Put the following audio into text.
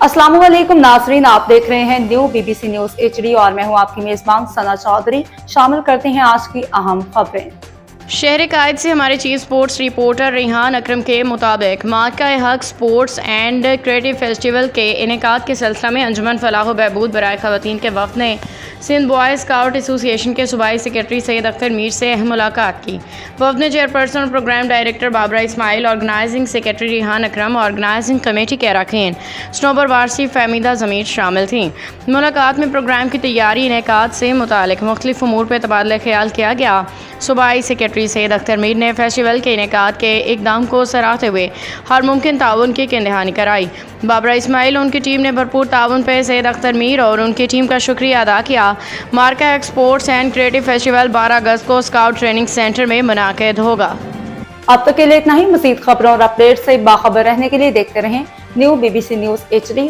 अस्सलाम वालेकुम नाजरीन, आप देख रहे हैं न्यू बीबीसी न्यूज HD और मैं हूं आपकी मेजबान सना चौधरी। शामिल करते हैं आज की अहम खबरें। शहर कायद से हमारे चीफ स्पोर्ट्स रिपोर्टर रिहान अकरम के मुताबिक मार्का हक स्पोर्ट्स एंड क्रिएटिव फेस्टिवल के इनेकाद के सिलसिला में अंजुमन फलाह बहबूद बराए ख़वातीन के वफ़द ने सिंध बॉय स्काउट एसोसिएशन के सूबाई सेक्रेटरी सैयद अख्तर मीर से अहम मुलाकात की। वफ़द ने चेयरपर्सन और programme director Babra Ismail, organising secretary Rehan Akram, organising committee के अरकान स्नोबर वारसी फहमीदा जमीर शामिल थीं। मुलाकात में प्रोग्राम की तैयारी इनेकाद से मुतालिक मुख्तलिफ उमूर पर तबादला ख्याल किया गया। सूबाई सेक्रेटरी सैयद अख्तर मीर ने फेस्टिवल के इनेकाद के इक़दाम को सराहते हुए हर मुमकिन ताउन की दहानी कराई। बाबरा इस्माइल और उनकी टीम ने भरपूर ताउन पर सैयद अख्तर मीर और उनकी टीम का शुक्रिया अदा किया। मार्का स्पोर्ट्स एंड क्रिएटिव फेस्टिवल 12 अगस्त को स्काउट ट्रेनिंग सेंटर में मुनाकिद होगा। अब तक के लिए इतना ही। मज़ीद खबरों और अपडेट से बाखबर रहने के लिए देखते रहें न्यू बीबीसी न्यूज HD।